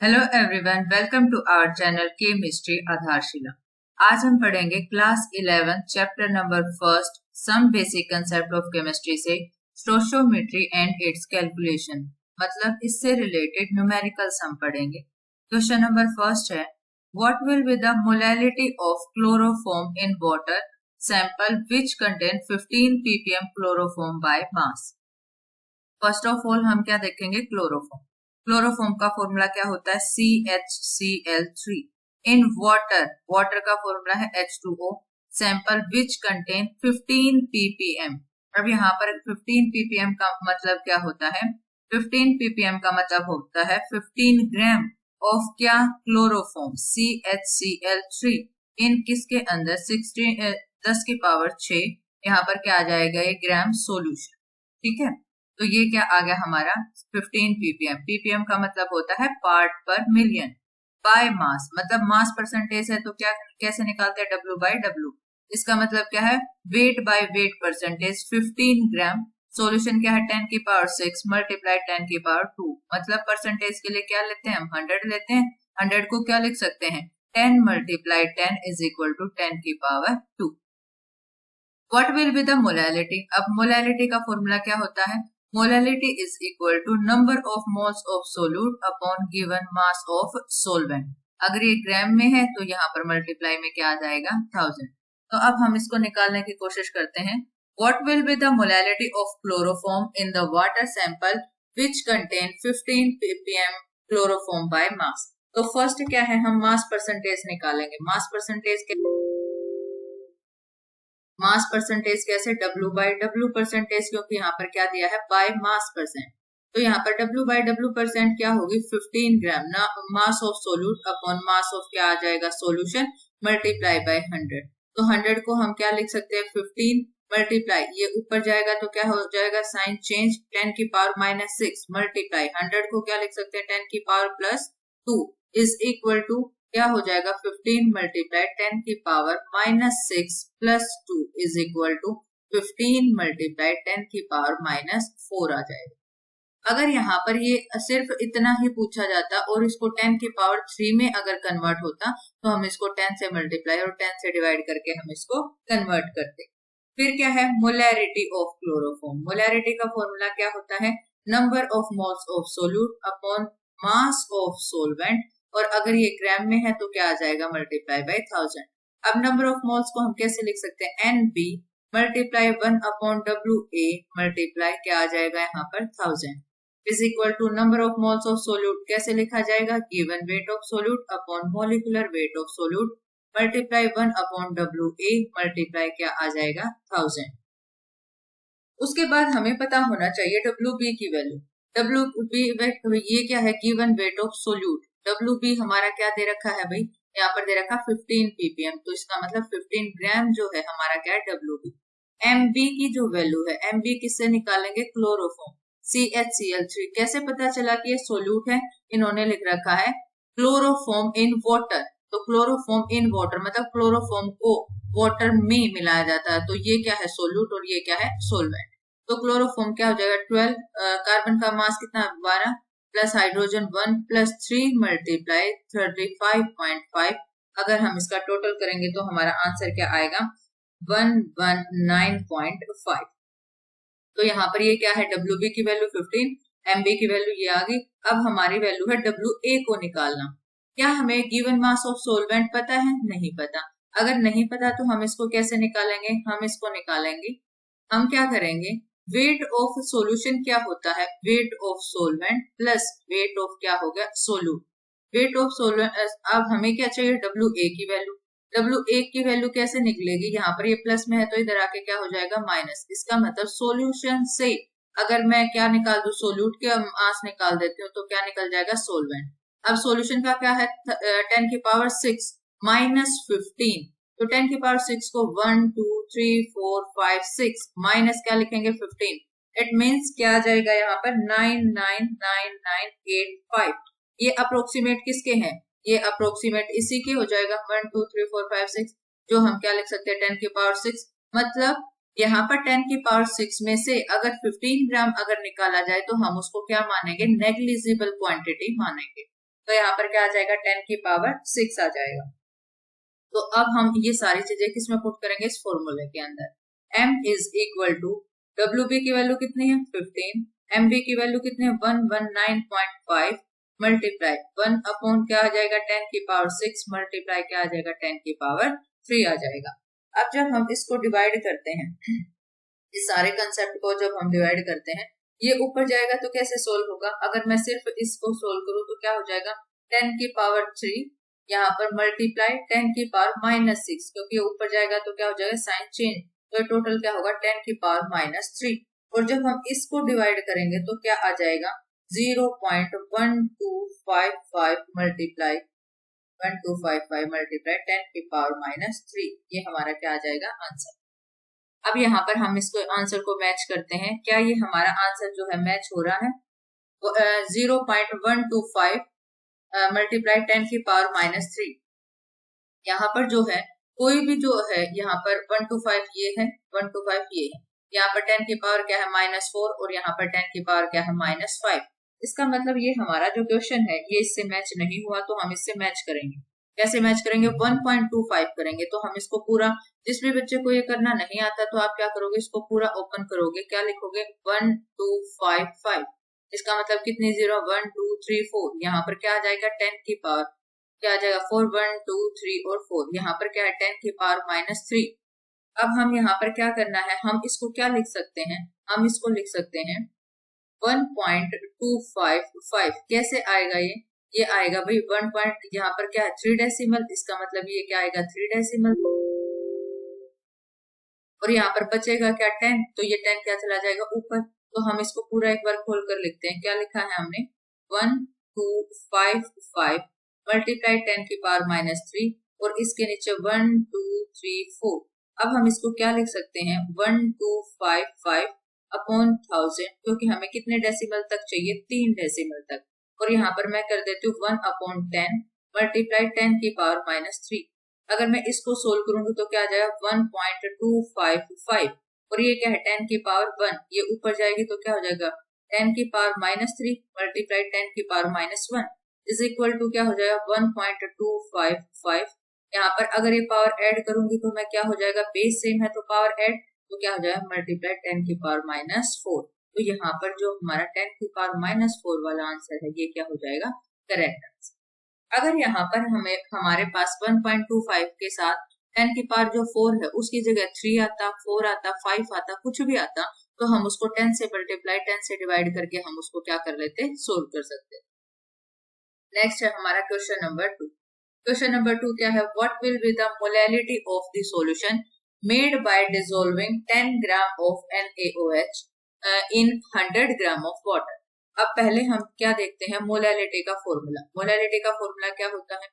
Hello everyone, welcome to our channel chemistry Aadharshila. आज हम पढ़ेंगे class 11 chapter number first some basic concept of chemistry से stoichiometry and its calculation, मतलब इससे related numerical sum पढ़ेंगे। Question number first है, what will be the molality of chloroform in water sample which contain 15 ppm chloroform by mass. First of all हम क्या देखेंगे, chloroform का formula क्या होता है, CHCl3 इन वाटर, वाटर का फॉर्मूला है H2O, sample which contain 15 ppm। अब यहाँ पर 15 ppm का मतलब क्या होता है, 15 ppm का मतलब होता है 15 ग्राम ऑफ क्या, क्लोरोफॉर्म CHCl3 इन किसके अंदर 10 की पावर 6, यहाँ पर क्या आ जाएगा, ये ग्राम सोल्यूशन। ठीक है, तो ये क्या आ गया हमारा 15 ppm। ppm का मतलब होता है पार्ट पर मिलियन, बाय मास मतलब मास परसेंटेज है, तो क्या कैसे निकालते हैं, W बाय W। इसका मतलब क्या है, weight by weight percentage 15 gram, solution क्या है 10 की पावर 6 मल्टीप्लाई 10 की पावर 2, मतलब परसेंटेज के लिए क्या लेते हैं हम, 100 लेते हैं। 100 को क्या लिख सकते हैं, 10 मल्टीप्लाई 10 इज इक्वल टू 10 की power 2। What will be the molality. अब मोलैलिटी का फॉर्मूला क्या होता है, molality is equal to number of moles of solute upon given mass of solvent. अगर ये ग्राम में है तो यहाँ पर मल्टीप्लाई में क्या आ जाएगा, 1000। तो अब हम इसको निकालने की कोशिश करते हैं। What will be the molality of chloroform in the water sample which contain 15 ppm chloroform by मास। तो फर्स्ट क्या है, हम मास परसेंटेज निकालेंगे। मास परसेंटेज के मास परसेंटेज कैसे, W बाय W परसेंटेज, क्योंकि यहाँ पर क्या दिया है, बाय मास परसेंट। तो यहाँ पर W बाय W परसेंट क्या होगी, 15 ग्राम ना, mass of solute upon mass of क्या आ जाएगा, सोल्यूशन, मल्टीप्लाई बाय 100। तो 100 को हम क्या लिख सकते हैं, 15 मल्टीप्लाई, ये ऊपर जाएगा तो क्या हो जाएगा, साइन चेंज, 10 की पावर -6 मल्टीप्लाई 100 को क्या लिख सकते हैं, 10 की पावर +2 इज इक्वल टू क्या हो जाएगा, 15 मल्टीप्लाई 10 की power -6 +2 is equal to 15 multiply 10 की पावर -4 आ जाएगा। अगर यहाँ पर ये सिर्फ इतना ही पूछा जाता और इसको 10 की पावर 3 में अगर कन्वर्ट होता तो हम इसको 10 से मल्टीप्लाई और 10 से डिवाइड करके हम इसको कन्वर्ट करते। फिर क्या है, मोलैरिटी ऑफ क्लोरोफॉर्म। मोलैरिटी का फॉर्मूला क्या होता है, number of moles of solute upon mass of solvent, और अगर ये ग्राम में है तो क्या आ जाएगा, मल्टीप्लाई बाय 1000। अब नंबर ऑफ मोल्स को हम कैसे लिख सकते हैं, NB multiply 1 upon WA multiply क्या आ जाएगा यहाँ पर 1000 is equal to number of moles of solute कैसे लिखा जाएगा, given weight of solute upon molecular weight of solute multiply 1 upon WA multiply क्या आ जाएगा, 1000। उसके बाद हमें पता होना चाहिए WB की वैल्यू। WB ये क्या है, given weight of solute. WB हमारा क्या दे रखा है भाई, यहाँ पर दे रखा 15 ppm, तो इसका मतलब 15 ग्राम जो है हमारा क्या है, WB। MB की जो वैल्यू है, MB किससे निकालेंगे, क्लोरोफॉर्म CHCl3। कैसे पता चला कि ये सोल्यूट है, इन्होंने लिख रखा है क्लोरोफॉर्म इन वाटर, तो क्लोरोफॉर्म इन वाटर मतलब क्लोरोफॉर्म को वाटर में मिलाया जाता है, तो ये क्या है, सोल्यूट, और ये क्या है, सोलवेंट। तो क्लोरोफॉर्म क्या हो जाएगा, 12, कार्बन का मास कितना, 12 प्लस हाइड्रोजन 1 प्लस 3 मल्टीप्लाई 35.5। अगर हम इसका टोटल करेंगे तो हमारा आंसर क्या आएगा, 119.5। तो यहाँ पर ये क्या है, WB की वैल्यू 15, MB की वैल्यू ये आ गई। अब हमारी वैल्यू है WA को निकालना। क्या हमें गिवन मास ऑफ सोलवेंट पता है, नहीं पता। अगर नहीं पता तो हम इसको कैसे निकालेंगे, हम इसको निकालेंगे, हम क्या करेंगे, वेट ऑफ सॉल्यूशन क्या होता है, wait of solvent plus weight of क्या हो गया, सोल्यूट। वेट ऑफ सोलवेंट, अब हमें क्या चाहिए, WA की वैल्यू। W1 की वैल्यू कैसे निकलेगी, यहाँ पर ये प्लस में है तो इधर आके क्या हो जाएगा, माइनस। इसका मतलब सॉल्यूशन से अगर मैं क्या निकाल दूं, सोल्यूट के मास निकाल देती हूँ तो क्या निकल जाएगा, सोलवेंट। अब सॉल्यूशन का क्या है, 10 की पावर 6 -15, तो 10 की पावर 6 को 1 2 3 4 5 6 माइनस क्या लिखेंगे, 15। इट मीन्स क्या आ जाएगा यहाँ पर 999985। ये अप्रोक्सीमेट किसके हैं, ये अप्रोक्सीमेट इसी के हो जाएगा, 1 2 3 4 5 6, जो हम क्या लिख सकते हैं, 10 की पावर 6। मतलब यहाँ पर 10 की पावर 6 में से अगर 15 ग्राम अगर निकाला जाए तो हम उसको क्या मानेंगे, नेग्लिजिबल क्वांटिटी मानेंगे। तो यहाँ पर क्या आ जाएगा 10 की पावर 6 आ जाएगा। तो अब हम ये सारी चीजें किसमें पुट करेंगे, इस फॉर्मूले के अंदर। m is equal to WB की वैल्यू कितनी है 15, MB की वैल्यू कितनी है 119.5 मल्टीप्लाई 1 अपॉन क्या आ जाएगा 10 की पावर 6 मल्टीप्लाई क्या आ जाएगा 10 की पावर 3 आ जाएगा। अब जब हम इसको डिवाइड करते हैं, इस सारे कंसेप्ट को जब हम डिवाइड करते हैं, ये ऊपर जाएगा तो कैसे सोल्व होगा, अगर मैं सिर्फ इसको सोल्व करूं तो क्या हो जाएगा 10 की पावर 3 यहाँ पर मल्टीप्लाई 10 की पावर -6, क्योंकि ऊपर जाएगा तो क्या हो जाएगा साइन चेंज, तो टोटल क्या होगा 10 की पावर -3। और जब हम इसको डिवाइड करेंगे तो क्या आ जाएगा 0.1255 मल्टीप्लाई 1255 मल्टीप्लाई 10 की पावर -3, ये हमारा क्या आ जाएगा आंसर। अब यहाँ पर हम इसको आंसर को मैच करते हैं, क्या ये हमारा आंसर जो है मैच हो रहा है, 0.125 मल्टीप्लाई 10 की पावर -3। यहाँ पर जो है कोई भी जो है यहाँ पर 125 ये है, 125 ये है, यहाँ पर 10 की पावर क्या है -4 और यहाँ पर 10 की पावर क्या है -5। इसका मतलब ये हमारा जो क्वेश्चन है ये इससे मैच नहीं हुआ, तो हम इससे मैच करेंगे। कैसे मैच करेंगे, 1.25 करेंगे। तो हम इसको पूरा, जिस भी बच्चे को ये करना नहीं आता तो आप क्या करोगे, इसको पूरा ओपन करोगे, क्या लिखोगे 1255, इसका मतलब कितनी 0 1 2 3 4, यहाँ पर क्या आ जाएगा 10 की पावर क्या आ जाएगा 4 1 2 3 और 4, यहाँ पर क्या है 10 की पावर -3। अब हम यहाँ पर क्या करना है, हम इसको क्या लिख सकते हैं, हम इसको लिख सकते हैं 1.255। कैसे आएगा ये आएगा भाई 1 पॉइंट, यहाँ पर क्या है 3 डेसिमल, इसका मतलब ये क्या आएगा 3 डेसिमल, और यहाँ पर बचेगा क्या 10, तो ये 10 क्या चला जाएगा ऊपर। तो हम इसको पूरा एक बार खोल कर लिखते हैं, क्या लिखा है हमने 1255 मल्टीप्लाई 10 की पावर -3 और इसके नीचे 1 2 3 4। अब हम इसको क्या लिख सकते हैं 1255 अपॉन 1000, क्योंकि हमें कितने डेसिमल तक चाहिए 3 डेसिमल तक, और यहाँ पर मैं कर देती हूँ 1 अपॉन 10 मल्टीप्लाई 10 की पावर -3। अगर मैं इसको सोल्व करूंगी तो क्या आ जाएगा 1.255 और ये क्या है 10 की पावर 1, ये ऊपर जाएगी तो क्या हो जाएगा 10 की पावर -3 मल्टीप्लाई 10 की पावर -1 इज इक्वल टू क्या हो जाएगा 1.255। यहाँ पर अगर ये पावर ऐड करूंगी तो मैं क्या हो जाएगा, बेस सेम है तो पावर ऐड, तो क्या हो जाएगा मल्टीप्लाई 10 की पावर -4। तो यहाँ पर जो हमारा 10 की पावर -4 वाला आंसर है ये क्या हो जाएगा करेक्ट आंसर। अगर यहाँ पर हमें हमारे पास 1.25 के साथ 10 की पावर जो 4 है उसकी जगह 3 आता, 4 आता, 5 आता, कुछ भी आता, तो हम उसको 10 से मल्टीप्लाई 10 से डिवाइड करके हम उसको क्या कर लेते, सोल्व कर सकते। नेक्स्ट है हमारा क्वेश्चन नंबर 2। क्वेश्चन नंबर 2 क्या है, what will be the molality of the solution made by dissolving 10 gram of NaOH in 100 gram of water. अब पहले हम क्या देखते हैं मोलैलिटी का फॉर्मूला। मोलैलिटी का फॉर्मूला क्या होता है,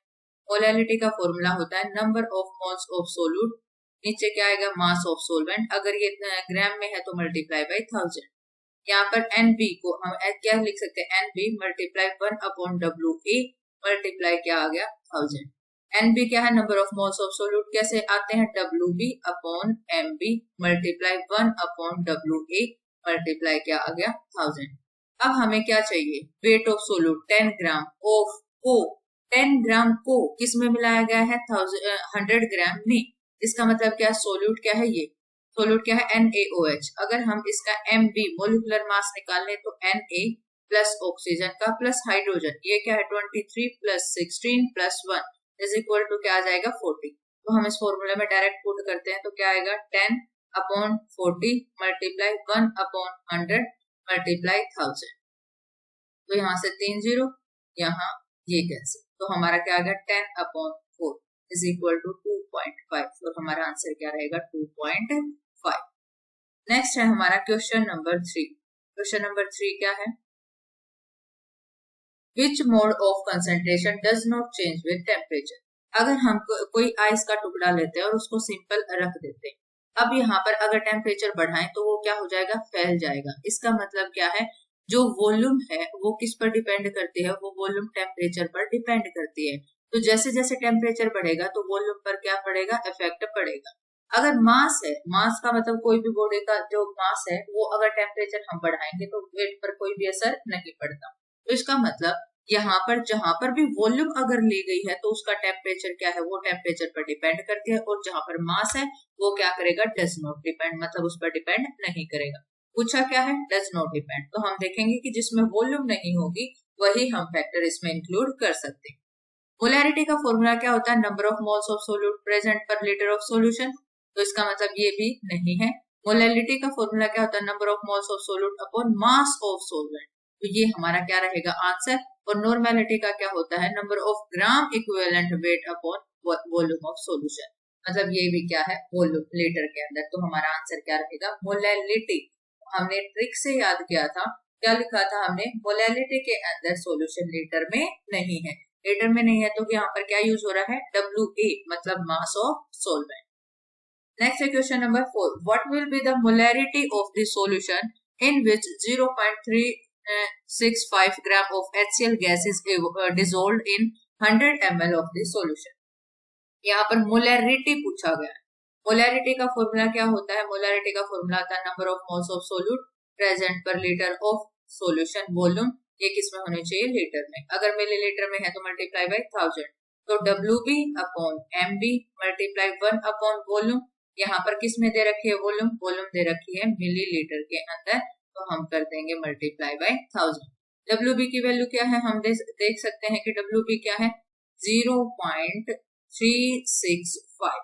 मोलैलिटी का फॉर्मूला होता है number of moles of solute, नीचे क्या आएगा मास ऑफ सोलवेंट, अगर ये ग्राम में है तो मल्टीप्लाई बाय 1000। यहाँ पर NB को हम क्या लिख सकते हैं, NB multiply 1 upon WA multiply क्या आ गया 1000। NB क्या है number of moles of solute, कैसे आते हैं WB upon MB multiply 1 upon WA multiply क्या आ गया 1000। अब हमें क्या चाहिए, wait of solute 10 gram of को, 10 ग्राम को किस में मिलाया गया है 100 ग्राम में, इसका मतलब क्या सोल्यूट क्या है, ये सोल्यूट क्या है NaOH। अगर हम इसका MB मोलिकुलर मास निकालें तो Na प्लस ऑक्सीजन का प्लस हाइड्रोजन, ये क्या है 23 plus 16 plus 1 is equal to क्या आ जाएगा 40। तो हम इस फॉर्मूले में डायरेक्ट पुट करते हैं तो क्या आएगा 10 अपॉन 40 मल्टीप्लाई 1 अपॉन 100 मल्टीप्लाई 1000। तो यहाँ से 3 0, यहाँ ये कैंसिल, तो हमारा क्या आ गया 10 अपॉन 4 इज इक्वल टू 2.5। तो हमारा आंसर क्या रहेगा 2.5। नेक्स्ट है हमारा क्वेश्चन नंबर 3। क्वेश्चन नंबर 3 क्या है, which mode of concentration does not change with temperature. अगर हम कोई आइस का टुकड़ा लेते हैं और उसको सिंपल रख देते हैं, अब यहाँ पर अगर टेम्परेचर बढ़ाएं तो वो क्या हो जाएगा, फैल जाएगा। इसका मतलब क्या है, जो वॉल्यूम है वो किस पर डिपेंड करती है, वो वॉल्यूम टेम्परेचर पर डिपेंड करती है। तो जैसे जैसे टेम्परेचर बढ़ेगा तो वॉल्यूम पर क्या पड़ेगा, इफेक्ट पड़ेगा। अगर मास है, मास का मतलब कोई भी बॉडी का जो मास है वो अगर टेम्परेचर हम बढ़ाएंगे तो वेट पर कोई भी असर नहीं पड़ता। तो इसका मतलब यहाँ पर जहां पर भी वॉल्यूम अगर ली गई है तो उसका टेम्परेचर क्या है, वो टेम्परेचर पर डिपेंड करती है, और जहां पर मास है वो क्या करेगा, डज नॉट डिपेंड, मतलब उस पर डिपेंड नहीं करेगा। पूछा क्या है, डज नॉट डिपेंड, तो हम देखेंगे कि जिसमें वॉल्यूम नहीं होगी वही हम फैक्टर इसमें इंक्लूड कर सकते हैं। मोलैरिटी का फॉर्मूला क्या होता है, number of moles of solute present per litre of solution, तो इसका मतलब ये भी नहीं है। मोलैरिटी का फॉर्मूला क्या होता है, number of moles of solute upon mass of solvent, तो ये हमारा क्या रहेगा आंसर। और नॉर्मेलिटी का क्या होता है, number of gram equivalent weight upon volume of solution, मतलब ये भी क्या है, वॉल्यूम लीटर के अंदर, तो हमारा आंसर क्या रहेगा, मोलैलिटी। हमने ट्रिक से याद किया था, क्या लिखा था हमने, मोलैलिटी के अंदर सॉल्यूशन लीटर में नहीं है, लीटर में नहीं है, तो यहाँ पर क्या यूज हो रहा है, WA, मतलब mass of solvent. Next question number 4, what will be the molarity of the solution in which 0.365 gram of HCl gas is dissolved in 100 ml of the solution. यहाँ पर मोलैरिटी पूछा गया है। मोलैरिटी का फॉर्मूला क्या होता है, मोलैरिटी का फॉर्मूला होता है number of moles of solute present per litre of solution, volume ये किसमें होने चाहिए, लीटर में, अगर मिलीलीटर में है तो मल्टीप्लाई बाय 1000, तो WB upon MB multiply 1 upon volume, यहाँ पर किस में दे रखी है वॉल्यूम, वॉल्यूम दे रखी है मिलीलीटर के अंदर, तो हम कर देंगे मल्टीप्लाई बाय 1000। WB की वैल्यू क्या है, हम देख सकते हैं कि WB क्या है, 0.365।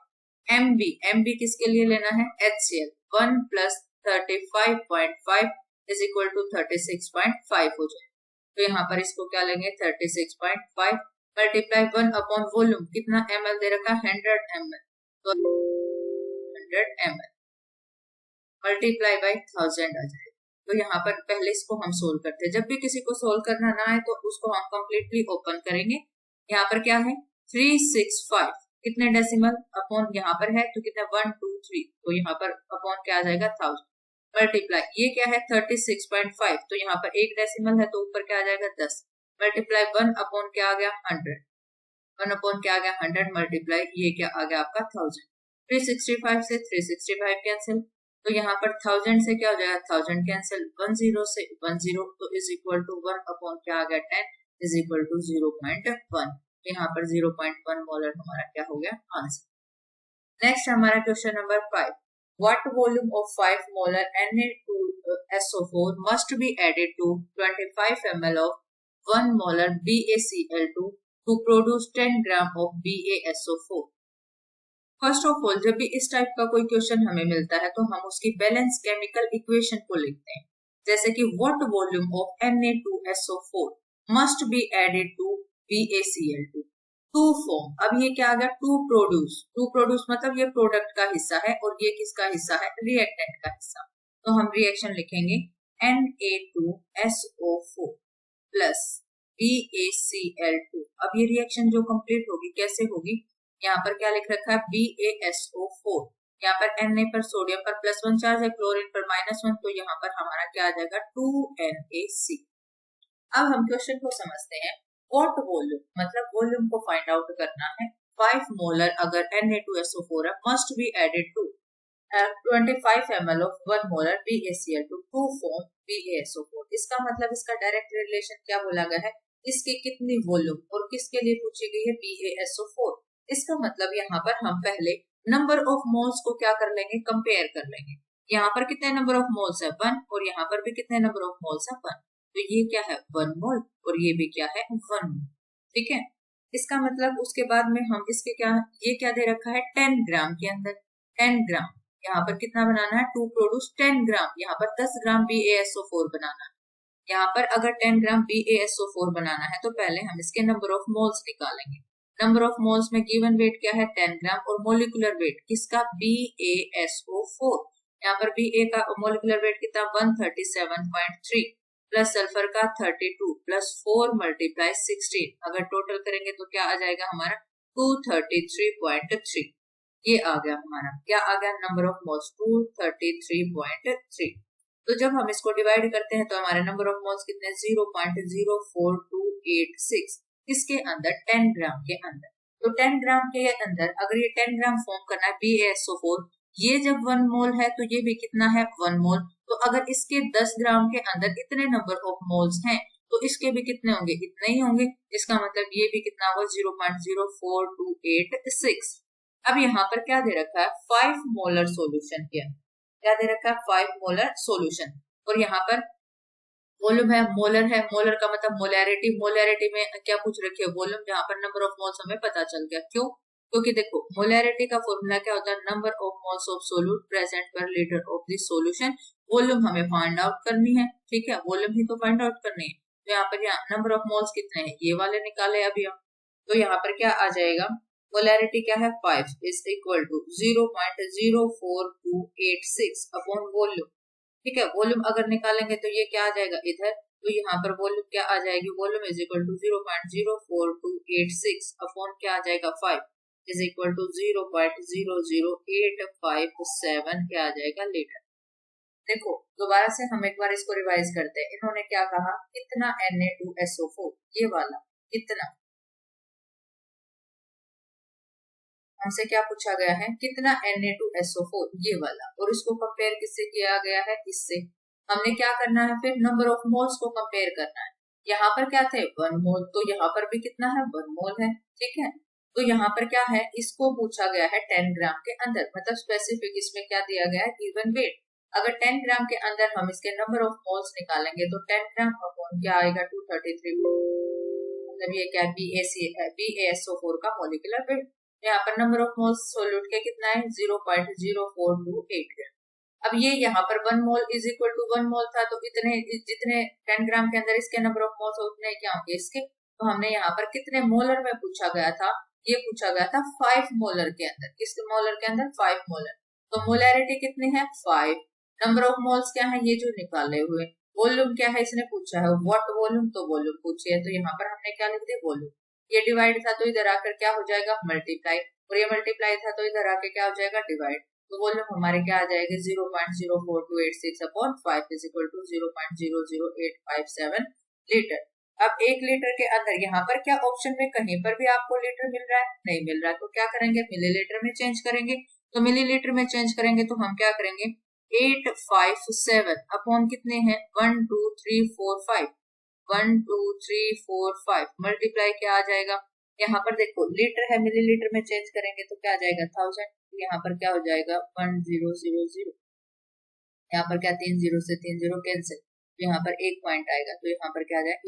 MB किसके लिए लेना है, HCl, 1 plus 35.5 is equal to 36.5 हो जाए, तो यहाँ पर इसको क्या लेंगे 36.5 मल्टीप्लाई 1 अपॉन वॉल्यूम, कितना ml दे रखा, 100 ml, तो 100 ml मल्टीप्लाई बाय 1000 आ जाए। तो यहाँ पर पहले इसको हम सोल्व करते हैं, जब भी किसी को सोल्व करना ना आए तो उसको हम कंप्लीटली ओपन करेंगे। यहाँ पर क्या है 365, कितने डेसिमल अपॉन यहाँ पर है तो कितना 1 2 3, तो यहाँ पर अपॉन क्या आ जाएगा 1000 मल्टीप्लाई, ये क्या है 36.5, तो यहाँ पर एक डेसिमल है तो ऊपर क्या आ जाएगा 10 मल्टीप्लाई 1 अपॉन क्या आ गया 100, 1 अपॉन क्या आ गया 100 मल्टीप्लाई ये क्या आ गया आपका 1000। 365 से 365 कैंसिल, तो यहाँ पर 1000 से क्या हो जाएगा 1000 कैंसिल, 10 से 10 तो इज इक्वल टू 1 अपॉन क्या आ गया 10 इज इक्वल टू 0.1, यहाँ पर 0.1 मोलर हमारा क्या हो गया आंसर। नेक्स्ट हमारा question number 5, what volume of 5 molar Na2SO4 must be added to 25 ml of 1 molar BaCl2 to produce 10 gram of BaSO4। First of all जब भी इस टाइप का कोई क्वेश्चन हमें मिलता है तो हम उसकी बैलेंस केमिकल इक्वेशन को लिखते हैं, जैसे कि what volume of Na2SO4 must be added to BaCl2 to form, अब ये क्या आ गया टू प्रोड्यूस मतलब ये प्रोडक्ट का हिस्सा है और ये किसका हिस्सा है, रिएक्टेंट का हिस्सा, तो हम रिएक्शन लिखेंगे Na2SO4 प्लस BaCl2। अब ये रिएक्शन जो कंप्लीट होगी कैसे होगी, यहाँ पर क्या लिख रखा है BaSO4, यहाँ पर Na पर सोडियम पर +1 चार्ज है, क्लोरीन पर -1, तो यहाँ पर हमारा क्या आ जाएगा 2NaC। अब हम क्वेश्चन को समझते हैं, व्हाट वॉल्यूम मतलब वॉल्यूम को फाइंड आउट करना है, 5 मोलर अगर Na2SO4 है must be added to 25 ml of 1 molar BaCl2 to form BaSO4। इसका मतलब इसका डायरेक्ट रिलेशन क्या बोला गया है, इसकी कितनी वॉल्यूम और किसके लिए पूछी गई है BaSO4। इसका मतलब यहाँ पर हम पहले नंबर ऑफ मोल्स को क्या कर लेंगे, कंपेयर कर लेंगे, यहाँ पर कितने नंबर ऑफ मोल्स है 1 और यहाँ पर भी कितने नंबर ऑफ मोल्स है 1, तो ये क्या है 1 मोल और ये भी क्या है 1 मोल, ठीक है। इसका मतलब उसके बाद में हम इसके क्या, ये क्या दे रखा है 10 ग्राम के अंदर, 10 ग्राम यहाँ पर कितना बनाना है टू प्रोड्यूस 10 ग्राम, यहाँ पर 10 ग्राम BaSO4 बनाना है। यहाँ पर अगर 10 ग्राम BaSO4 बनाना है तो पहले हम इसके नंबर ऑफ मोल्स निकालेंगे, नंबर ऑफ मोल्स में गिवन वेट क्या है 10 ग्राम और मोलिकुलर वेट किसका BaSO4, यहाँ पर Ba का मोलिकुलर वेट कितना 137.3 प्लस सल्फर का 32 प्लस 4 मल्टीप्लाई 16, अगर टोटल करेंगे तो क्या आ जाएगा हमारा 233.3, ये आ गया हमारा क्या आ गया नंबर ऑफ मोल्स 233.3। तो जब हम इसको डिवाइड करते हैं तो हमारे नंबर ऑफ मोल्स कितने 0.04286 इसके अंदर 10 ग्राम के अंदर, तो 10 ग्राम के अंदर अगर ये 10 ग्राम फॉर्म करना है BaSO4, ये जब 1 मोल है तो ये भी कितना है 1 मोल, तो अगर इसके 10 ग्राम के अंदर इतने नंबर ऑफ मोल्स हैं तो इसके भी कितने होंगे, इतने ही होंगे। इसका मतलब ये भी कितना होगा, 0.04286। अब यहाँ पर क्या दे रखा है, 5 मोलर सोल्यूशन के अंदर क्या दे रखा है, 5 मोलर सोल्यूशन। और यहाँ पर वॉल्यूम है, मोलर का मतलब मोलैरिटी, मोलैरिटी में क्या पूछ रखी है, वॉल्यूम। यहाँ पर नंबर ऑफ मोल्स हमें पता चल गया, क्यों, क्योंकि देखो मोलैरिटी का फॉर्मूला क्या होता है, number of moles of solute present per litre of this solution. Volume हमें फाइंड आउट करनी है, ठीक है, वॉल्यूम ही तो फाइंड आउट करनी है। तो यहाँ पर नंबर ऑफ मोल्स कितने हैं, ये वाले निकाले अभी हम। तो यहाँ पर क्या आ जाएगा, मोलैरिटी क्या है, 5 is equal to 0.04286 upon volume. ठीक है, वॉल्यूम अगर निकालेंगे तो ये क्या आ जाएगा इधर, तो यहाँ पर वॉल्यूम क्या आ जाएगी, volume is equal to 0.04286 upon क्या आ जाएगा 5 इज इक्वल टू 0.00857 क्या आ जाएगा लीटर। देखो दोबारा से हम एक बार इसको रिवाइज करते हैं। इन्होंने क्या कहा, कितना Na2SO4, ये वाला कितना, हमसे क्या पूछा गया है, कितना Na2SO4 ये वाला, और इसको कंपेयर किससे किया गया है, इससे। हमने क्या करना है, फिर नंबर ऑफ मोल्स को कंपेयर करना है। यहाँ पर क्या थे 1 मोल, तो यहाँ पर भी कितना है 1 मोल है, ठीक है। तो यहाँ पर क्या है, इसको पूछा गया है 10 ग्राम के अंदर, मतलब स्पेसिफिक इसमें क्या दिया गया है, गिवन वेट। अगर 10 ग्राम के अंदर हम इसके नंबर ऑफ मोल्स निकालेंगे तो 10 ग्राम अपॉन क्या आएगा 233, मतलब ये क्या BaSO4 का मॉलिक्यूलर वेट। यहाँ पर नंबर ऑफ मोल्स सोल्यूट के कितना है 0.0428 ग्राम। अब ये यहाँ पर 1 मोल इज इक्वल टू 1 मोल था, तो इतने जितने 10 ग्राम के अंदर इसके नंबर ऑफ मोल्स उतने क्या होंगे इसके। तो हमने यहाँ पर कितने मोलर में पूछा गया था, ये पूछा गया था 5 मोलर के अंदर, किस मोलर के अंदर 5 मोलर। तो मोलैरिटी कितनी है 5, नंबर ऑफ मोल्स क्या है ये जो निकाले हुए, वॉल्यूम क्या है इसने पूछा है, व्हाट वॉल्यूम, तो वॉल्यूम पूछी है, तो यहाँ पर हमने क्या लिख दिया वॉल्यूम। ये डिवाइड था तो इधर आकर क्या हो जाएगा मल्टीप्लाई, और ये मल्टीप्लाई था तो इधर आके क्या हो जाएगा डिवाइड। तो वॉल्यूम हमारे क्या आ जाएगा 0.04286 upon 5 is equal to 0.00857 litre. अब 1 लीटर के अंदर यहाँ पर क्या ऑप्शन में कहीं पर भी आपको लीटर मिल रहा है, नहीं मिल रहा है, तो क्या करेंगे मिलीलीटर में चेंज करेंगे। तो मिलीलीटर में चेंज करेंगे तो हम क्या करेंगे 857 अपॉन कितने हैं 1 2 3 4 5, 1 2 3 4 5 मल्टीप्लाई क्या आ जाएगा, यहाँ पर देखो लीटर है, मिलीलीटर में चेंज करेंगे तो क्या आ जाएगा 1000, यहाँ पर क्या हो जाएगा 1000, यहाँ पर क्या 3 0 से 3 0 कैंसिल, यहाँ पर 1 पॉइंट आएगा, तो यहाँ पर क्या आ जाएगा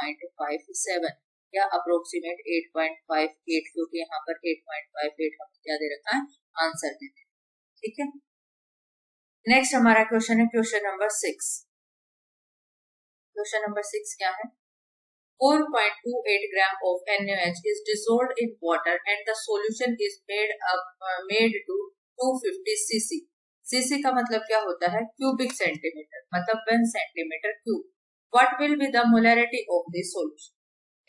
8.57 या अप्रोक्सीमेट 8.58, क्योंकि यहाँ पर 8.58 हमें क्या दे रखा है आंसर दे रखा है, ठीक है। नेक्स्ट हमारा क्वेश्चन है क्वेश्चन नंबर 6। क्वेश्चन नंबर 6 क्या है, 4.28 gram of NaOH is dissolved in water and the solution is made to 250 cc। cc का मतलब क्या होता है क्यूबिक सेंटीमीटर, मतलब 1 centimetre cube. What will be the molarity of this solution?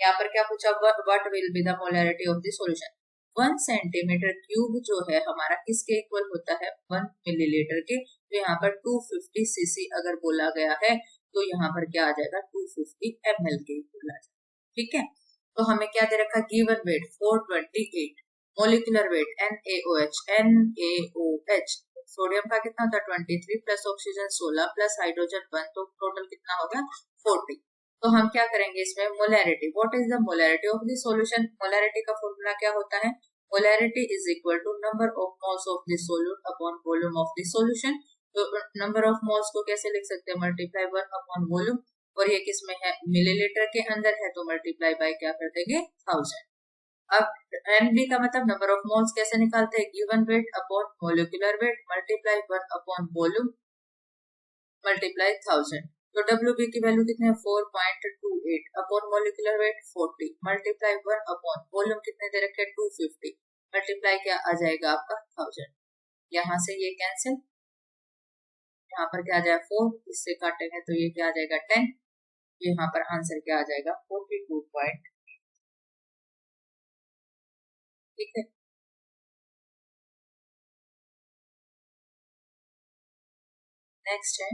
यहाँ पर क्या पूछा, what will be the molarity of the solution। 1 centimetre cube जो है हमारा किसके इक्वल होता है 1 मिलीलीटर के। तो यहाँ पर 250 cc अगर बोला गया है तो यहाँ पर क्या आ जाएगा 250 ml के इक्वल आ जाएगा, ठीक है। तो हमें क्या दे रखा given weight 428, molecular weight NaOH, sodium का कितना था 23 प्लस ऑक्सीजन 16 प्लस हाइड्रोजन 1, तो टोटल कितना होगा 40। तो हम क्या करेंगे इसमें molarity, what is the molarity of the solution. Molarity का फॉर्मूला क्या होता है, molarity is equal to number of moles of the solute upon volume of the solution. तो नंबर ऑफ मोल्स को कैसे लिख सकते हैं मल्टीप्लाई 1 अपॉन वॉल्यूम, और ये किसमें है मिलीलीटर के अंदर है, तो मल्टीप्लाई बाय क्या कर देंगे 1000। अब NB का मतलब नंबर ऑफ मोल्स कैसे निकालते हैं, given weight upon molecular weight multiply 1 upon volume multiply 1000। तो WB की वैल्यू कितने है 4.28 upon molecular wait 40 multiply 1 upon volume कितने दे रखे 250 मल्टीप्लाई क्या आ जाएगा आपका 1000। यहाँ से ये कैंसिल, यहाँ पर क्या आ जाएगा 4, इससे काटेंगे तो ये क्या आ जाएगा 10, यहाँ पर आंसर क्या आ जाएगा 42 पॉइंट, ठीक है। नेक्स्ट है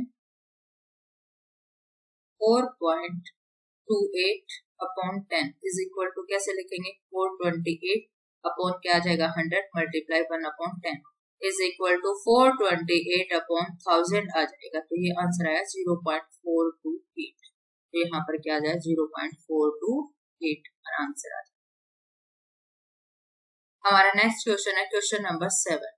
4.28 अपॉन 10 इज इक्वल टू कैसे लिखेंगे 428 अपॉन क्या आ जाएगा 100 multiply 1 upon 10 is equal to 428 upon 1000 आ जाएगा, तो ये आंसर आया 0.428, तो यहाँ पर क्या आ जाए 0.428 आंसर आ जाए। हमारा नेक्स्ट क्वेश्चन है question number 7।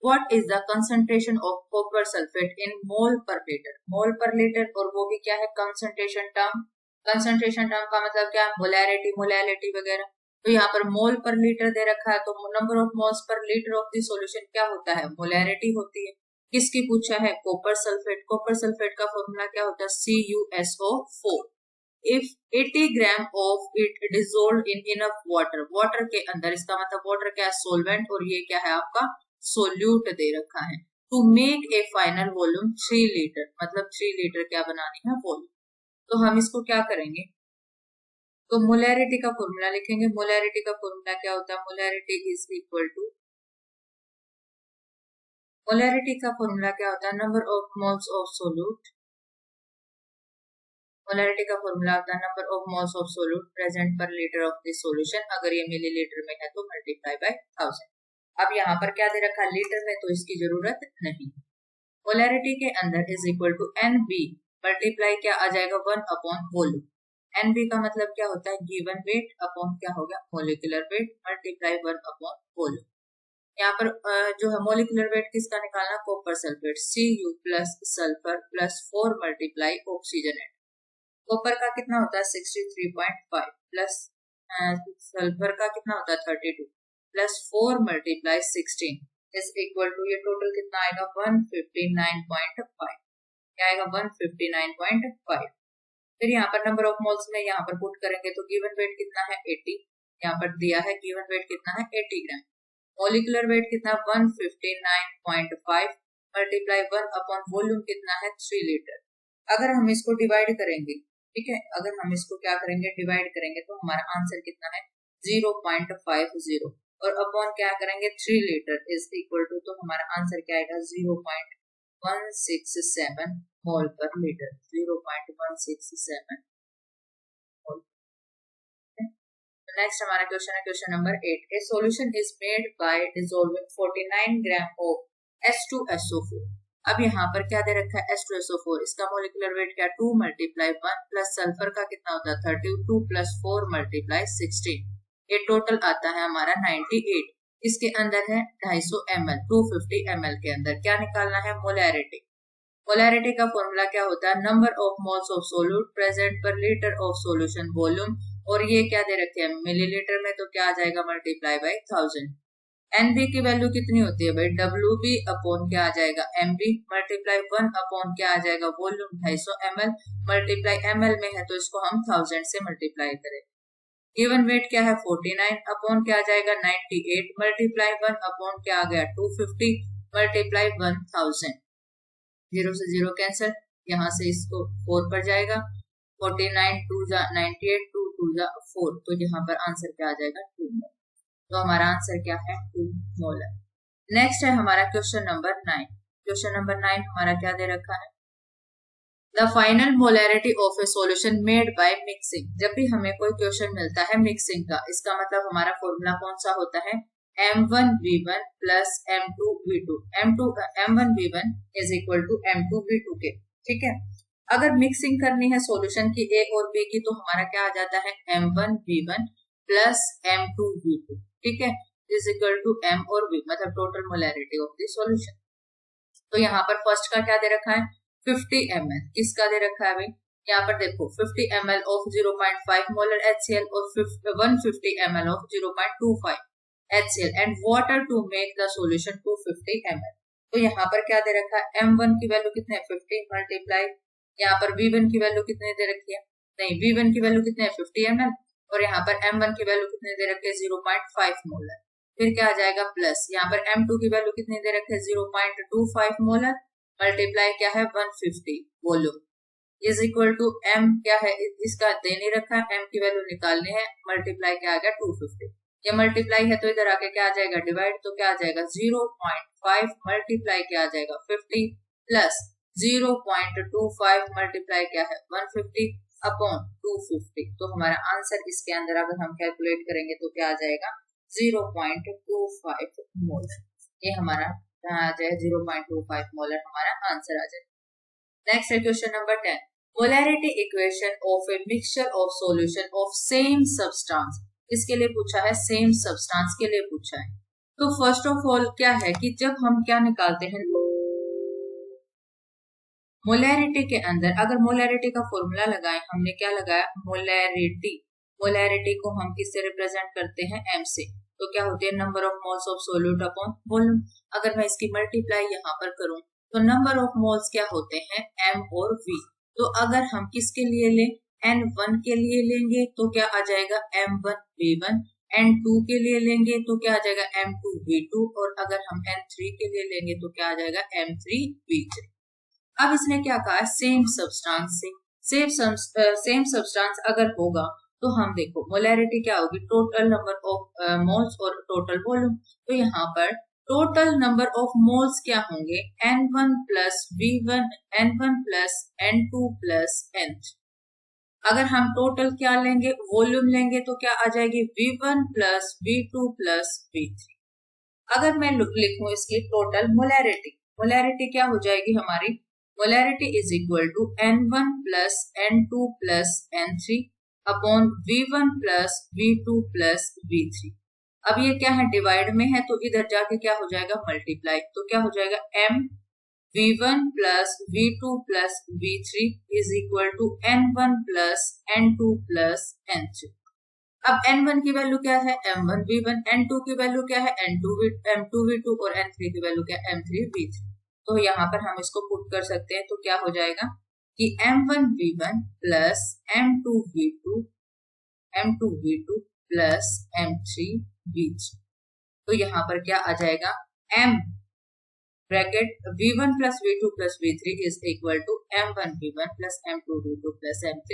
What is the concentration of copper sulfate in mole per liter? मोल पर लीटर, और वो भी क्या है कंसंट्रेशन टर्म। कंसंट्रेशन टर्म का मतलब क्या है मोलैरिटी, मोलैलिटी वगैरह। तो यहाँ पर मोल पर लीटर दे रखा है, तो number of moles per litre of the solution क्या होता है मोलैरिटी होती है। किसकी पूछा है कॉपर सल्फेट। कॉपर सल्फेट का फॉर्मूला क्या होता है CuSO4। If 80 gram of it dissolve in enough water, water के अंदर, इसका मतलब वाटर क्या है सोलवेंट, और ये क्या है आपका सोल्यूट दे रखा है। To make a final volume 3 litre, मतलब 3 लीटर क्या बनानी है वॉल्यूम। तो हम इसको क्या करेंगे, तो मोलैरिटी का फॉर्मूला लिखेंगे। मोलैरिटी का फॉर्मूला क्या होता है molarity is equal to, molarity का फॉर्मूला क्या होता है number of moles of solute. Molarity का फॉर्मूला होता है number of moles of solute present per litre of the solution. अगर ये मिलीलीटर में है तो मल्टीप्लाई बाय 1000। अब यहाँ पर क्या दे रखा है लीटर में, तो इसकी जरूरत नहीं। मोलैरिटी के अंदर is equal to NB multiply क्या आ जाएगा 1 अपॉन वॉल्यूम। NB का मतलब क्या होता है गिवन वेट अपॉन क्या हो गया molecular weight multiply 1 upon volume. यहाँ पर जो है मोलिकुलर वेट किसका निकालना copper sulphate Cu plus sulphur plus 4 multiply oxygen. Copper का कितना होता है 63.5 प्लस सल्फर का कितना होता है 32 plus 4 multiply 16 is equal to, ये टोटल कितना आएगा 159.5। क्या आएगा 159.5। फिर यहाँ पर नंबर ऑफ मोल्स में यहाँ पर पुट करेंगे तो गिवन वेट कितना है 80। यहाँ पर दिया है गिवन वेट कितना है 80 ग्राम। मॉलिकुलर वेट कितना 159.5 मल्टीप्लाई 1 अपॉन वॉल्यूम कितना है 3 लीटर। अगर हम इसको डिवाइड करेंगे, ठीक है, अगर हम इसको क्या करेंगे डिवाइड करेंगे तो हमारा आंसर कितना है 0.50 और अपॉन क्या करेंगे 3 लीटर इज इक्वल टू, तो हमारा आंसर क्या आएगा 0.167 मोल पर लीटर। 0.167 मोल। नेक्स्ट हमारा क्वेश्चन है question number 8। A solution is made by dissolving 49 gram of H2SO4। अब यहाँ पर क्या दे रखा है H2SO4, इसका मोलिकुलर वेट क्या 2 मल्टीप्लाई 1 प्लस सल्फर का कितना होता है 32 प्लस 4 मल्टीप्लाई 16। ये टोटल आता है हमारा 98। इसके अंदर है 250 ml 250 ml के अंदर क्या निकालना है मोलैरिटी। मोलैरिटी का फॉर्मूला क्या होता है number of moles of solute present per litre of solution volume, और ये क्या दे रखे हैं मिलीलीटर में, तो क्या आ जाएगा मल्टीप्लाई बाय 1000। NB की वैल्यू कितनी होती है भाई WB अपॉन क्या आ जाएगा MB मल्टीप्लाई 1 अपॉन क्या आ जाएगा वॉल्यूम 250 ml मल्टीप्लाई ml में है तो इसको हम 1000 से मल्टीप्लाई करें। गिवन वेट क्या है 49 अपॉन क्या आ जाएगा 98 मल्टीप्लाई 1 अपॉन क्या आ गया 250 मल्टीप्लाई 1000। 0 से 0 कैंसिल, यहाँ से इसको 4 पर जाएगा 49 2 जा 98 2 2 जा 4, तो यहाँ पर आंसर क्या आ जाएगा 2 मोल। तो हमारा आंसर क्या है 2 मोल है। नेक्स्ट है हमारा क्वेश्चन नंबर 9। क्वेश्चन नंबर 9 हमारा क्या दे रखा है the final molarity of A solution made by mixing. जब भी हमें कोई क्वेश्चन मिलता है मिक्सिंग का, इसका मतलब हमारा फॉर्मूला कौन सा होता है M1V1 plus M2V2। M1V1 is equal to M2V2 के, ठीक है। अगर मिक्सिंग करनी है सॉल्यूशन की A और B की तो हमारा क्या आ जाता है M1V1 प्लस M2V2, ठीक है, इज इक्वल टू M और V मतलब total molarity of the solution. तो यहाँ पर फर्स्ट का क्या दे रखा है 50 ml, किसका दे रखा है भाई यहाँ पर देखो 50 ml ऑफ 0.5 मोलर HCl और 150 ml of 0.25 HCl and water to make the solution 250 ml। तो यहाँ पर क्या दे रखा है M1 की वैल्यू कितने 50 मल्टीप्लाई, यहाँ पर V1 की वैल्यू कितने दे रखी है, नहीं V1 की वैल्यू कितने 50 ml और यहाँ पर M1 की वैल्यू कितने दे रखे 0.5 मोलर। फिर क्या आ जाएगा प्लस, यहाँ पर M2 की वैल्यू कितनी दे रखे 0.25 मोलर मल्टीप्लाई क्या है 150 volume is equal to M क्या है इसका दे नहीं रखा है, M की वैल्यू निकालनी है मल्टीप्लाई क्या आ गया 250। ये मल्टीप्लाई है तो इधर आके क्या आ जाएगा डिवाइड, तो क्या आ जाएगा 0.5 मल्टीप्लाई क्या आ जाएगा 50 प्लस 0.25 मल्टीप्लाई क्या है 150 अपॉन 250। तो हमारा आंसर इसके अंदर अगर हम कैलकुलेट करेंगे तो क्या आ जाएगा 0.25 मोलर। ये हमारा आ जाए 0.25 मोलर हमारा आंसर आ जाए। नेक्स्ट है question number 10। Molarity equation of a mixture of solution of same substance, इसके लिए पूछा है, सेम सब्सटेंस के लिए पूछा है। तो फर्स्ट ऑफ ऑल क्या है कि जब हम क्या निकालते हैं मोलैरिटी के अंदर, अगर मोलैरिटी का फॉर्मूला लगाए, हमने क्या लगाया मोलैरिटी, मोलैरिटी को हम किससे रिप्रेजेंट करते हैं एम से, तो क्या होती है number of moles of solute upon volume. अगर मैं इसकी मल्टीप्लाई यहाँ पर करूं तो नंबर ऑफ मोल्स क्या होते हैं एम और वी। तो अगर हम किसके लिए लें N1 के लिए लेंगे तो क्या आ जाएगा M1 V1, N2 के लिए लेंगे तो क्या आ जाएगा M2 V2, और अगर हम N3 के लिए लेंगे तो क्या आ जाएगा M3 V3। अब इसने क्या कहा सेम सब्सटेंस से, सेम सब्सटेंस अगर होगा तो हम देखो मोलैरिटी क्या होगी टोटल नंबर ऑफ मोल्स और टोटल वॉल्यूम। तो यहाँ पर टोटल नंबर ऑफ मोल्स क्या होंगे N1 plus V1, N1 plus N2 plus N3। अगर हम टोटल क्या लेंगे वॉल्यूम लेंगे तो क्या आ जाएगी V1 plus V2 plus V3। अगर मैं लिखूं इसकी टोटल मोलैरिटी, मोलैरिटी क्या हो जाएगी हमारी, molarity is equal to N1 plus N2 plus N3 upon V1 plus V2 plus V3। अब ये क्या है डिवाइड में है तो इधर जाके क्या हो जाएगा मल्टीप्लाई, तो क्या हो जाएगा M V1 plus V2 plus V3 is equal to N1 plus N2 plus N3। अब N1 की वैल्यू क्या है M1 V1, N2 की वैल्यू क्या है M2 V2 और N3 की वैल्यू क्या है M3 V3। तो यहाँ पर हम इसको पुट कर सकते हैं तो क्या हो जाएगा कि M1 V1 plus M2 V2 plus M3 V3। तो यहाँ पर क्या आ जाएगा M bracket V1 plus V2 plus V3 is equal to M1 V1 plus M2 V2 plus M3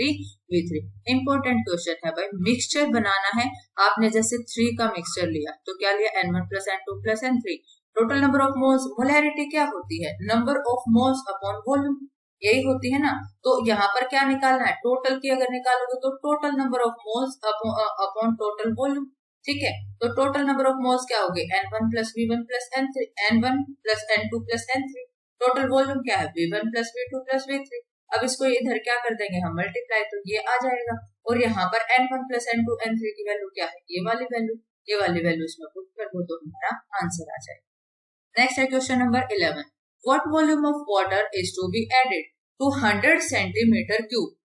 V3। Important question है भाई, मिक्सचर बनाना है आपने, जैसे 3 का मिक्सचर लिया तो क्या लिया N1 plus N2 plus N3। Total number of moles, molarity क्या होती है number of moles upon volume, यही होती है ना। तो यहाँ पर क्या निकालना है टोटल की, अगर निकालोगे तो total number of moles upon total volume, ठीक है। तो टोटल नंबर ऑफ मोल्स क्या होगी N1 plus V1 plus N3, N1 plus N2 plus N3। Total volume क्या है V1 plus V2 plus V3। अब इसको इधर क्या कर देंगे हम मल्टीप्लाई, तो ये आ जाएगा, और यहाँ पर N1 प्लस N2 N3 की वैल्यू क्या है ये वाली वैल्यू, ये वाली वैल्यू इसमें पुट कर दो तो हमारा आंसर आ जाएगा। नेक्स्ट है question number 11, what volume of water is to be added to 100 centimetre cube.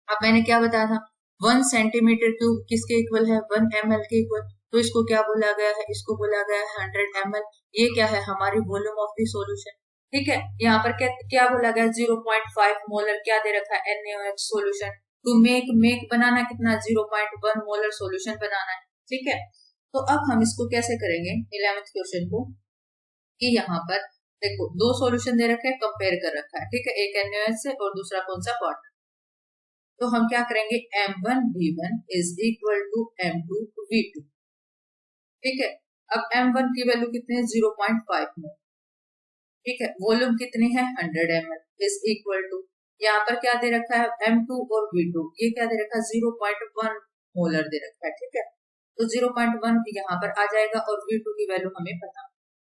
अब मैंने क्या बताया था 1 सेंटीमीटर क्यूब किसके इक्वल है 1 ml के इक्वल, तो इसको क्या बोला गया है, इसको बोला गया है 100 ml। ये क्या है हमारी वॉल्यूम ऑफ द सॉल्यूशन, ठीक है। यहाँ पर क्या बोला गया 0.5 मोलर क्या दे रखा है NaOH सॉल्यूशन। टू मेक बनाना कितना 0.1 मोलर सॉल्यूशन बनाना है, ठीक है। तो अब हम इसको कैसे करेंगे 11th क्वेश्चन को, कि यहाँ पर देखो 2 सॉल्यूशन दे रखे हैं कंपेयर कर रखा है, ठीक है, एक NaOH से और दूसरा कौन सा वाटर। तो हम क्या करेंगे M1 V1 is equal to M2 V2, ठीक है। अब M1 की वैल्यू कितनी है 0.5 मोल, ठीक है, वॉल्यूम कितनी है 100 ml इज इक्वल टू, यहाँ पर क्या दे रखा है M2 और V2, ये क्या दे रखा है 0.1 मोलर दे रखा है, ठीक है। तो 0.1 यहाँ पर आ जाएगा और V2 की वैल्यू हमें पता,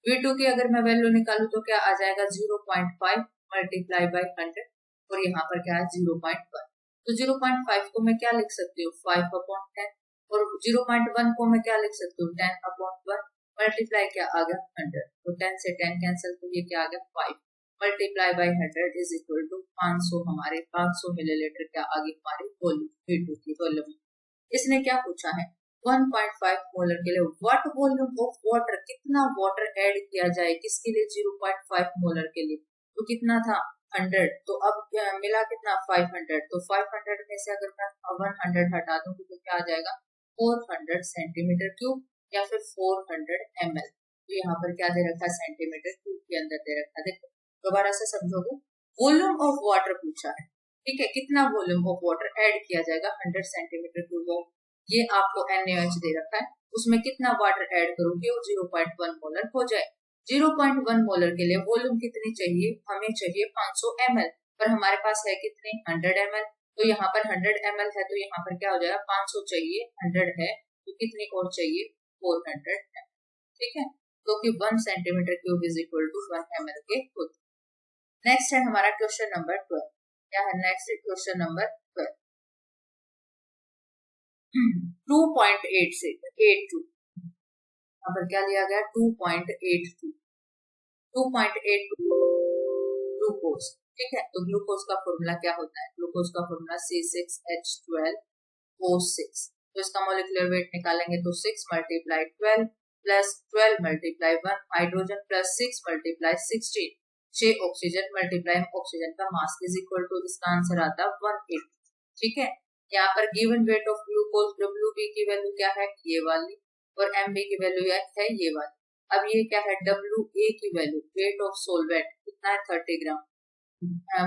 V2 की अगर मैं वैल्यू निकालू तो क्या आ जाएगा 0.5 मल्टीप्लाई बाई 100, और यहाँ पर क्या है 0.1। तो 0.5 को मैं क्या लिख सकती हूँ 5 अपॉन 10, और 0.1 को मैं क्या लिख सकती हूँ 10 अपॉन 1 मल्टीप्लाई क्या आ गया 100, तो 10 से 10 कैंसिल, तो ये क्या आ गया 5 multiply by 100 is equal to 500, हमारे 500 मिलीलीटर क्या आ गई हमारी वॉल्यूम V2 की वॉल्यूम। इसने क्या पूछा है 1.5 मोलर के लिए व्हाट वॉल्यूम ऑफ वाटर, कितना वाटर ऐड किया जाए किसके लिए 0.5 मोलर के लिए, तो कितना था 100, तो अब मिला कितना 500, तो 500 में से अगर मैं 100 हटा दूंगी तो क्या आ जाएगा 400 सेंटीमीटर क्यूब या फिर 400 ml। तो यहाँ पर क्या दे रखा है सेंटीमीटर क्यूब के अंदर दे रखा है, देखो दोबारा से समझोगे, वॉल्यूम ऑफ वाटर पूछा है, ठीक है, कितना वॉल्यूम ऑफ वाटर ऐड किया जाएगा 100 सेंटीमीटर क्यूब, ये आपको NaOH दे रखा है, उसमें कितना वाटर ऐड करोगे वो 0.1 मोलर हो जाए। 0.1 मोलर के लिए वॉल्यूम कितनी चाहिए, हमें चाहिए 500 ml, पर हमारे पास है कितने 100 ml, तो यहाँ पर 100 ml है तो यहाँ पर क्या हो जाएगा 500 चाहिए 100 है तो कितनी और चाहिए 400 ml, ठीक है, तो कि 1 centimetre cube is equal to 1 ml के होते। नेक्स्ट है हमारा क्वेश्चन नंबर 12, क्या है नेक्स्ट क्वेश्चन नंबर 12। 2.82 यहाँ पर क्या दिया गया 2.82 ग्लूकोज। ठीक है, तो ग्लूकोज का फॉर्मूला क्या होता है? ग्लूकोज का फॉर्मूला C6H12O6। तो इसका मोलिकुलर वेट निकालेंगे तो 6 multiply 12 plus 12 multiply 1 hydrogen plus 6 multiply 16 6 oxygen multiply oxygen का मास इज इक्वल टू, इसका आंसर आता है 180। ठीक है, यहाँ पर given weight of glucose WB की वैल्यू क्या है? ये वाली, और MB की वैल्यू है ये वाली। अब ये क्या है? WA की वैल्यू, वेट ऑफ सोलवेंट कितना है? 30 ग्राम।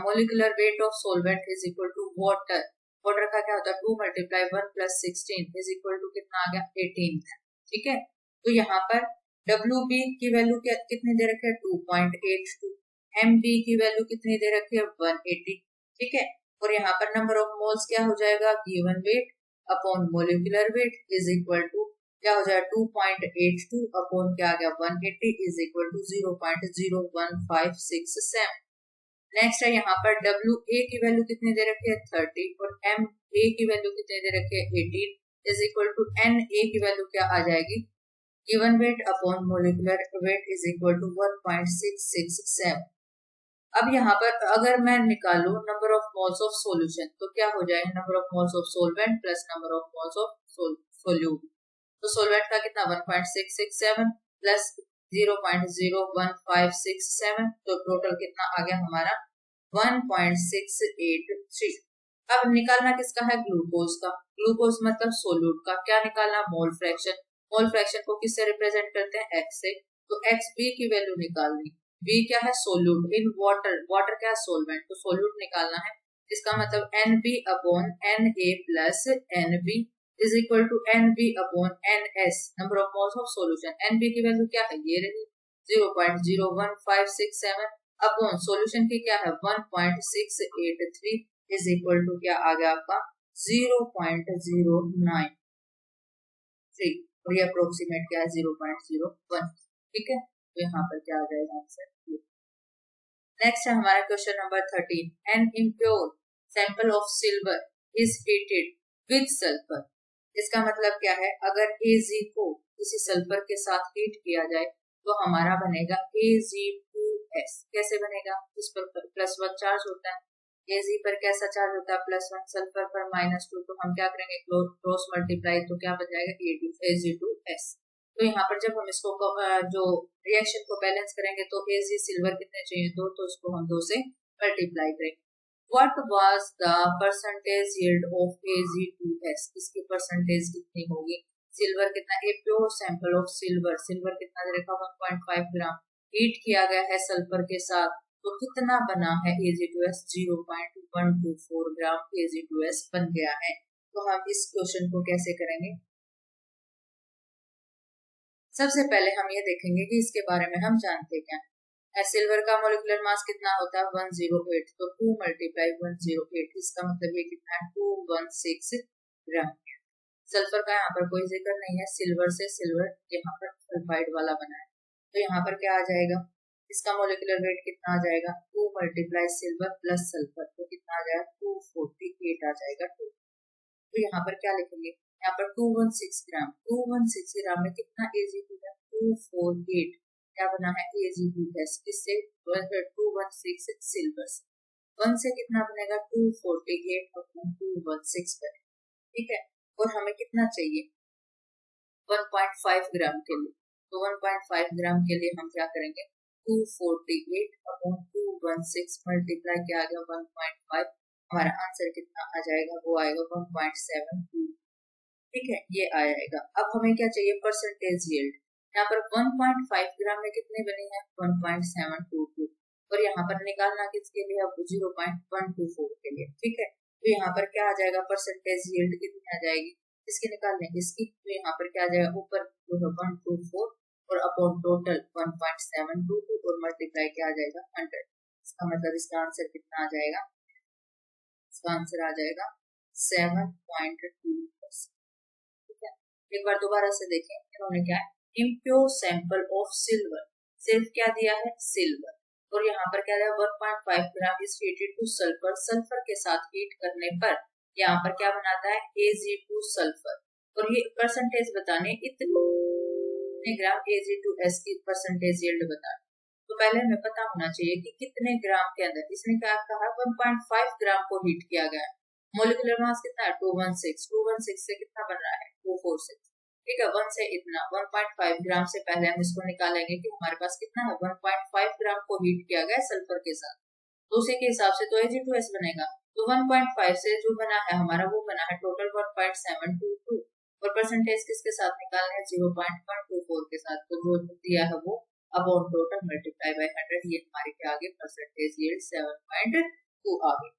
Molecular weight of solvent is equal to water, water का क्या होता है? 2 multiply 1 plus 16 is equal to कितना आ गया? 18। ठीक है, तो यहाँ पर WB की वैल्यू कितनी दे रखी है? 2.82। MB की वैल्यू कितनी दे रखी है? 180। ठीक है, और यहाँ पर नंबर ऑफ मोल्स क्या हो जाएगा? Given weight upon molecular weight is equal to क्या हो जाएगा? 2.82 अपॉन क्या आ गया? 180 इज इक्वल टू 0.01567। नेक्स्ट है यहाँ पर WA की वैल्यू कितनी दे रखी है? 30, और MA की वैल्यू कितनी दे रखी है? 18 इज इक्वल टू NA की वैल्यू क्या आ जाएगी? Given weight upon molecular weight is equal to 1.667। अब यहाँ पर अगर मैं निकालू number of moles of solution तो क्या हो जाएगा? Number of moles of solvent plus number of moles of solute. तो सोलवेंट का कितना? 1.667 प्लस 0.01567, तो टोटल कितना आ गया हमारा? 1.683। अब निकालना किसका है? ग्लूकोज का। ग्लूकोज मतलब सोल्यूट का। क्या निकालना? Mole fraction. मोल फ्रैक्शन को किससे रिप्रेजेंट करते हैं? X से। तो XB की वैल्यू निकालनी। B क्या है? सोल्यूट इन वाटर, वाटर क्या है? सोलवेंट, तो सोल्यूट निकालना है। इसका मतलब NB upon NA plus NB is equal to NB upon NS, number of moles of solution. NB की वैल्यू क्या है? ये रही 0.01567 अपॉन सॉल्यूशन की क्या है? 1.683 इज इक्वल टू क्या आ गया आपका? 0.093, और ये अप्रोक्सीमेट क्या है? 0.01। ठीक है, तो यहाँ पर क्या आ जाएगा आंसर? नेक्स्ट है हमारा question number 13। An impure sample of silver is heated with sulphur. इसका मतलब क्या है? अगर Ag को किसी सल्फर के साथ हीट किया जाए तो हमारा बनेगा Ag2S। कैसे बनेगा? इस पर +1 चार्ज होता है, Ag पर कैसा चार्ज होता है? +1, सल्फर पर -2, तो हम क्या करेंगे? क्रॉस मल्टीप्लाई, तो क्या बन जाएगा? Ag2S। तो यहाँ पर जब हम इसको जो रिएक्शन को बैलेंस करेंगे तो Ag सिल्वर कितने चाहिए? 2, तो इसको हम 2 से मल्टीप्लाई करेंगे। What was the percentage yield of Ag2S? इसकी परसेंटेज कितनी होगी? सिल्वर कितना? A pure sample of silver, silver कितना दे रखा? 1.5 ग्राम। हीट किया गया है सल्फर के साथ, तो कितना बना है Ag2S? 0.124 ग्राम Ag2S बन गया है। तो हम इस क्वेश्चन को कैसे करेंगे? सबसे पहले हम ये देखेंगे कि इसके बारे में हम जानते क्या है। सिल्वर का मोलिकुलर मास कितना होता है? 108, तो 2 मल्टीप्लाई 108, इसका मतलब ये कितना है? 216 ग्राम। सल्फर का यहाँ पर कोई जिक्र नहीं है, सिल्वर से सिल्वर यहाँ पर सल्फाइड वाला बना है, तो यहाँ पर क्या आ जाएगा? इसका मोलिकुलर वेट कितना आ जाएगा? 2 मल्टीप्लाई सिल्वर प्लस सल्फर, तो कितना आ जाएगा? 248 आ जाएगा। तो यहाँ पर क्या लिखेंगे? यहाँ पर 216 ग्राम, 216 ग्राम में कितना Ag2 है? 248। क्या बना है? Ag2S किससे? 216 सिल्वर से। 1 से कितना बनेगा? 248 अपॉन 216 बने। ठीक है, और हमें कितना चाहिए? 1.5 ग्राम के लिए, तो 1.5 ग्राम के लिए हम क्या करेंगे? 248 अपॉन 216 मल्टीप्लाई क्या आ गया? 1.5। हमारा आंसर कितना आ जाएगा? वो आएगा 1.72। ठीक है, ये आ जाएगा। अब हमें क्या चाहिए? Percentage yield. यहाँ पर 1.5 ग्राम में कितने बने हैं? 1.722, और यहाँ पर निकालना किसके लिए? अब 0.124 के लिए। ठीक है, तो यहाँ पर क्या आ जाएगा? परसेंटेज यील्ड कितनी आ जाएगी? इसकी निकालने इसकी, तो यहाँ पर क्या आ जाएगा? ऊपर 124 और अपॉन टोटल 1.722 और मल्टीप्लाई क्या आ जाएगा? 100। इसका मतलब इसका आंसर कितना आ जाएगा? इसका आंसर आ जाएगा 7.2%। ठीक है, एक बार दोबारा से देखें, इन्होंने क्या है? इम्प्योर सैंपल ऑफ सिल्वर, सिर्फ क्या दिया है? सिल्वर, और यहाँ पर क्या है 1.5 gram is heated two sulphur, sulphur के साथ हीट करने पर यहाँ पर क्या बनाता है Ag2 सल्फर, और ये परसेंटेज बताने इतने ग्राम Ag2S की परसेंटेज यील्ड बताने। तो पहले हमें पता होना चाहिए कि कितने ग्राम के अंदर, इसने क्या कहा 1.5 ग्राम को हीट किया गया। मोलिकुलर मास कितना है 216 से कितना बन रहा है 246, ठीक है 1 से इतना 1.5 ग्राम से पहले हम इसको निकालेंगे कि हमारे पास कितना है 1.5 ग्राम को हीट किया गया सल्फर के साथ, तो उसी के हिसाब से तो Ag2S बनेगा। तो 1.5 से जो बना है हमारा वो बना है टोटल 1.722 और परसेंटेज किसके साथ निकालना है 0.124 के साथ, तो जो दिया है वो अपॉन टोटल मल्टीप्लाई बाय 100, ये हमारे क्या आ गए परसेंटेज यील्ड 7.2 आ गई।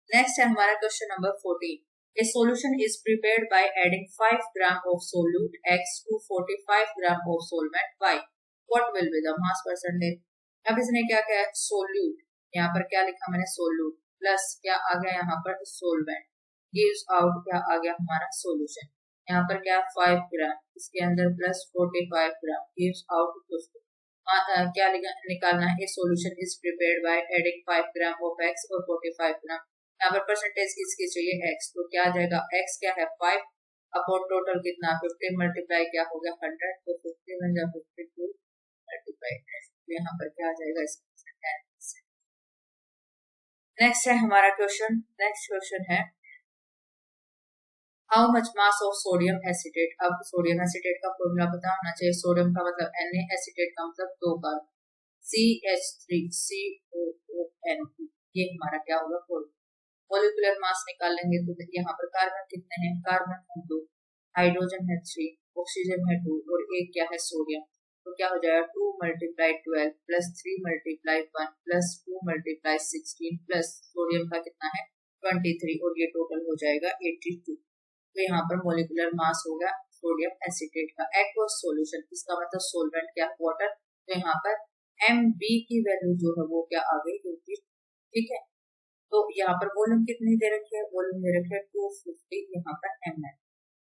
नेक्स्ट है हमारा question number 14। A solution is prepared by adding 5 gram of solute X to 45 gram of solvent Y. What will be the mass percentage? अब इसने क्या किया solute, यहाँ पर क्या लिखा मैंने solute प्लस क्या आ गया यहाँ पर solvent gives out क्या आ गया हमारा solution, यहाँ पर क्या 5 ग्राम इसके अंदर प्लस 45 ग्राम gives out क्या निकालना है solution is prepared by adding 5 gram of X और 45 ग्राम, यहाँ पर परसेंटेज किसकी चाहिए x, तो क्या आ जाएगा x क्या है 5 अपॉन टोटल कितना 50 मल्टीप्लाई क्या हो गया 100, तो 50 बन जाए 52 मल्टीप्लाई 10, तो यहाँ पर क्या आ जाएगा इसका 10%। नेक्स्ट है हमारा क्वेश्चन, नेक्स्ट क्वेश्चन है how much mass of sodium acetate. अब सोडियम एसिटेट का फॉर्मूला पता होना चाहिए, सोडियम का मतलब Na, एसिटेट का मतलब 2 कार्बन CH3COON, ये हमारा क्या होगा फॉर्मूला। मोलिकुलर मास निकालेंगे तो यहाँ पर कार्बन कितने हैं, कार्बन है 2, हाइड्रोजन है 3, ऑक्सीजन है 2 और एक क्या है सोडियम, तो क्या हो जाएगा 2 multiply 12 plus 3 multiply 1 plus 2 multiply 16 plus sodium का कितना है 23 और ये टोटल हो जाएगा 82। तो यहाँ पर मोलिकुलर मास होगा सोडियम एसिटेट का एक्वस सॉल्यूशन, इसका मतलब सोलवेंट क्या वाटर, तो यहाँ पर Mb की वैल्यू जो है वो क्या आ गई 80, ठीक है। तो यहाँ पर वॉल्यूम कितनी दे रखी है, वॉल्यूम दे रखी है 250 यहाँ पर ml।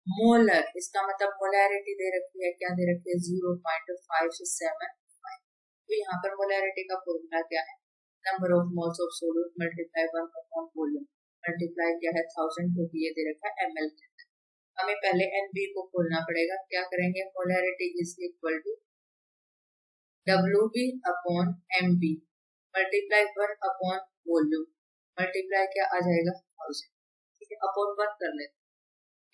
मोलर इसका मतलब मोलैरिटी दे रखी है, क्या दे रखी है 0.575। तो यहाँ पर मोलैरिटी का फॉर्मूला क्या है number of moles of solute multiply 1 upon volume multiply क्या है 1000, क्योंकि ये दे रखा है ml के अंदर। हमें पहले NB को खोलना पड़ेगा, क्या करेंगे molarity is equal to WB upon MB multiply 1 upon volume multiply क्या आ जाएगा 1000, ठीक है अपॉन 1 कर लेते।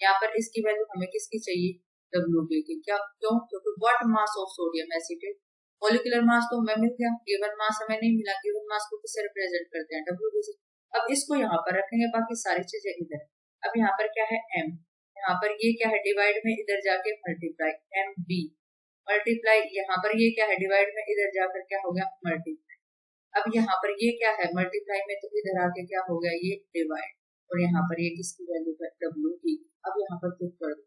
यहाँ पर इसकी वैल्यू हमें किसकी चाहिए WB की, क्या क्यों, क्योंकि what mass of sodium acetate, molecular mass तो हमें मिल गया, गिवन मास हमें नहीं मिला, गिवन मास को किससे रिप्रेजेंट करते हैं WB से। अब इसको यहाँ पर रखेंगे, बाकी सारी चीजें इधर। अब यहाँ पर क्या है M, यहाँ पर ये क्या है डिवाइड में इधर जाके मल्टीप्लाई MB मल्टीप्लाई यहाँ पर ये क्या है डिवाइड में इधर जाकर क्या हो गया मल्टीप्लाई। अब यहाँ पर ये क्या है मल्टीप्लाई में, तो इधर आके क्या हो गया ये डिवाइड, और यहाँ पर ये किसकी वैल्यू है WB। अब यहाँ पर पुट कर दो,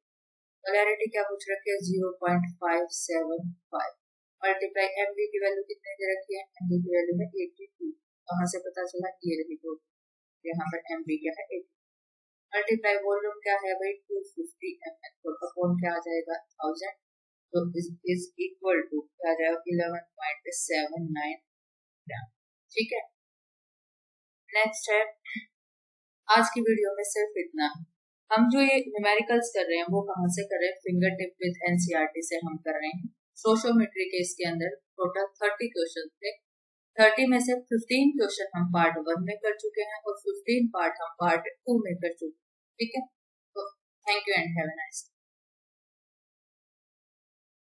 मोलैरिटी क्या पूछ रखी है 0.575 मल्टीप्लाई MB की वैल्यू कितने दे रखी है, MB की वैल्यू है 82, कहाँ से पता चला ये रही तो यहाँ पर MB क्या है 80 मल्टीप्लाई वॉल्यूम क्या है भाई 250 ml, तो अपॉन क्या आ जाएगा 1000, तो दिस इज इक्वल टू क्या आ जाएगा 11.79 ग्राम, ठीक है। नेक्स्ट है आज की वीडियो में सिर्फ इतना। हम जो ये न्यूमेरिकल्स कर रहे हैं वो कहाँ से कर रहे हैं, फिंगर टिप विद NCERT से हम कर रहे हैं। सोशियोमेट्री के इसके अंदर टोटल 30 क्वेश्चन थे, 30 में से 15 क्वेश्चन हम पार्ट 1 में कर चुके हैं और 15 पार्ट हम पार्ट 2 में कर चुके हैं, ठीक है। तो thank you and have a nice day.